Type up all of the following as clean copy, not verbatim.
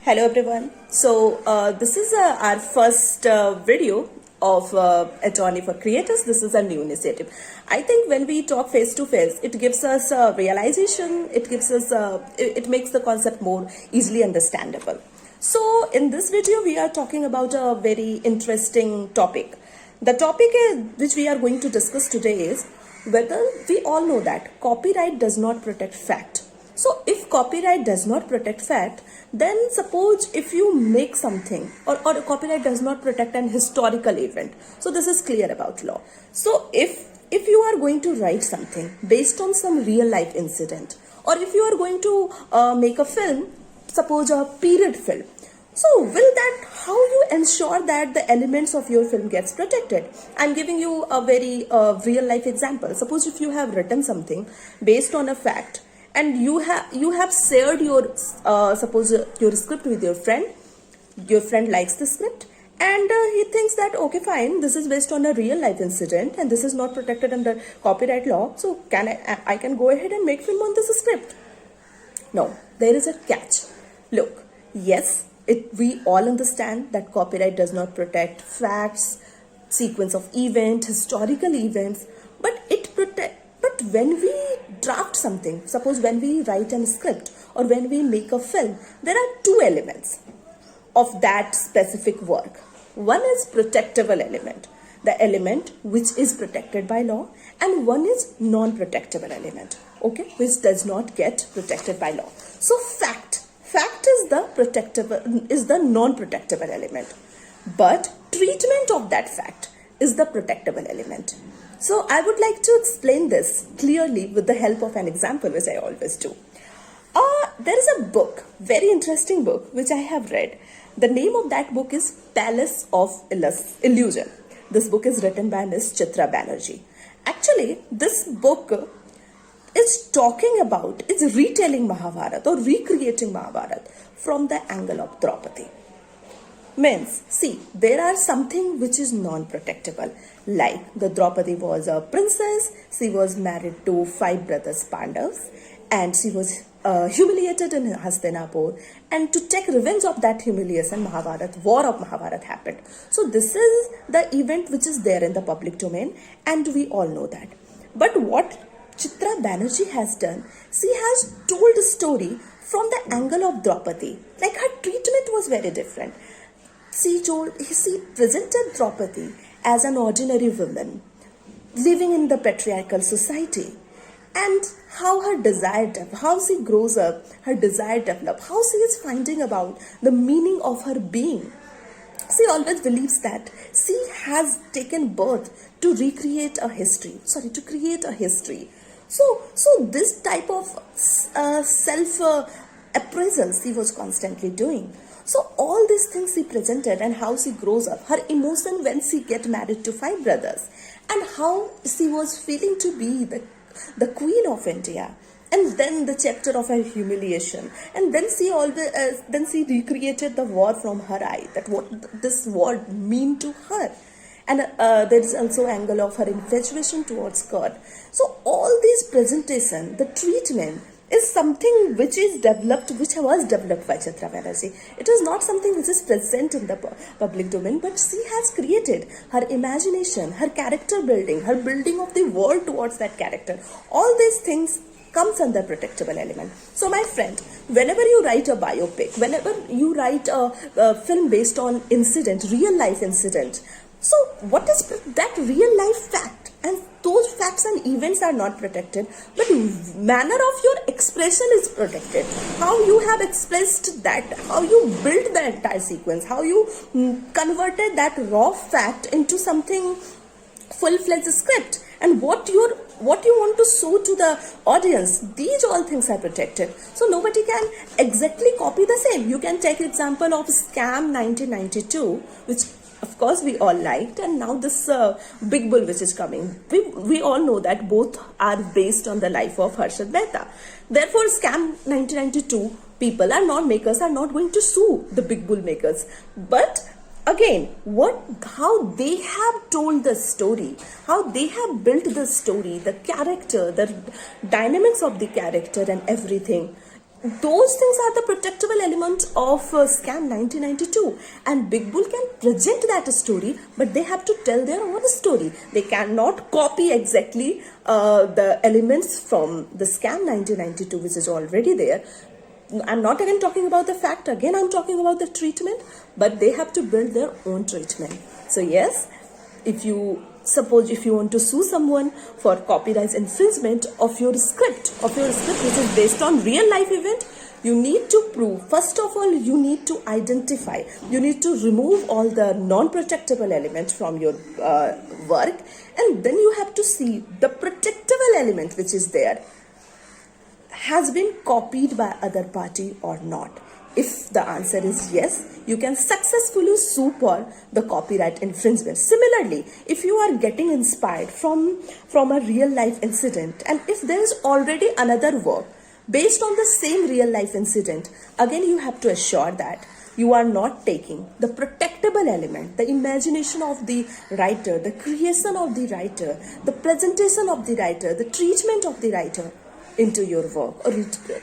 Hello everyone. This is our first video of Attorney for Creators. This is a new initiative. I think when we talk face to face, it gives us a realization. It gives us it makes the concept more easily understandable. So in this video, we are talking about a very interesting topic. The topic which we are going to discuss today is whether we all know that copyright does not protect fact. So if copyright does not protect fact, then suppose if you make something or copyright does not protect an historical event. So this is clear about law. So if you are going to write something based on some real life incident, or if you are going to make a film, suppose a period film, so will that, how you ensure that the elements of your film gets protected? I'm giving you a very real life example. Suppose if you have written something based on a fact, and you have shared your suppose your script with your friend likes the script, and he thinks that okay, fine, this is based on a real life incident and this is not protected under copyright law, so I can go ahead and make film on this script. No, there is a catch. Look, yes, we all understand that copyright does not protect facts, sequence of event, historical events, but when we draft something, suppose when we write a script or when we make a film, there are two elements of that specific work. One is protectable element, the element which is protected by law, and one is non-protectable element, okay, which does not get protected by law. So fact is the non-protectable element, but treatment of that fact is the protectable element. So I would like to explain this clearly with the help of an example, which I always do. There is a book, very interesting book, which I have read. The name of that book is Palace of Illusion. This book is written by Ms. Chitra Banerjee. Actually, this book is retelling Mahabharata or recreating Mahabharata from the angle of Draupadi. Means, see, there are something which is non-protectable, like the Draupadi was a princess, she was married to 5 brothers Pandavas, and she was humiliated in Hastinapur, and to take revenge of that humiliation, war of Mahabharata happened. So this is the event which is there in the public domain, and we all know that. But what Chitra Banerjee has done, she has told the story from the angle of Draupadi. Like, her treatment was very different. She presented Draupadi as an ordinary woman living in the patriarchal society, and how her desire, how she grows up, her desire develops, how she is finding about the meaning of her being. She always believes that she has taken birth to create a history. So this type of self appraisal she was constantly doing. So all these things she presented, and how she grows up, her emotion when she get married to 5 brothers, and how she was feeling to be the queen of India, and then the chapter of her humiliation, and then she recreated the war from her eye, that what this war mean to her, and there is also angle of her infatuation towards God. So all these presentation, the treatment is something which was developed by Chitra Banerjee. It is not something which is present in the public domain, but she has created her imagination, her character building, her building of the world towards that character. All these things comes under protectable element. So my friend, whenever you write a biopic, whenever you write a film based on real life incident, so what is that real life fact? And those facts and events are not protected, but manner of your expression is protected. How you have expressed that, how you built the entire sequence, how you converted that raw fact into something full-fledged script, and what you want to show to the audience, these all things are protected. So nobody can exactly copy the same. You can take example of Scam 1992, which of course we all liked, and now this Big Bull which is coming. We all know that both are based on the life of Harshad Mehta. Therefore, Scam 1992 people are not going to sue the Big Bull makers. But again, how they have told the story, how they have built the story, the character, the dynamics of the character and everything, those things are the protectable element of Scam 1992, and Big Bull can present that story, but they have to tell their own story. They cannot copy exactly the elements from the Scam 1992, which is already there. I'm not again talking about the fact, again I'm talking about the treatment, but they have to build their own treatment. So yes, if you want to sue someone for copyright infringement of your script which is based on real life event, you need to prove, first of all, you need to identify, you need to remove all the non-protectable elements from your work, and then you have to see the protectable element which is there has been copied by other party or not. If the answer is yes, you can successfully sue for the copyright infringement. Similarly, if you are getting inspired from a real life incident, and if there is already another work based on the same real life incident, again you have to assure that you are not taking the protectable element, the imagination of the writer, the creation of the writer, the presentation of the writer, the treatment of the writer into your work, or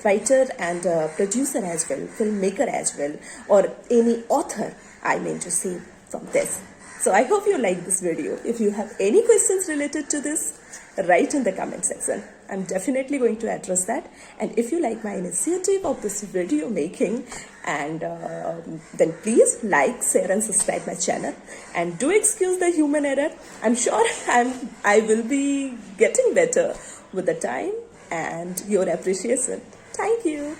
writer and producer as well, filmmaker as well, or any author, I mean to say, from this. So I hope you like this video. If you have any questions related to this, write in the comment section. I'm definitely going to address that. And if you like my initiative of this video making, and then please like, share and subscribe my channel, and do excuse the human error. I'm sure I will be getting better with the time and your appreciation. Thank you.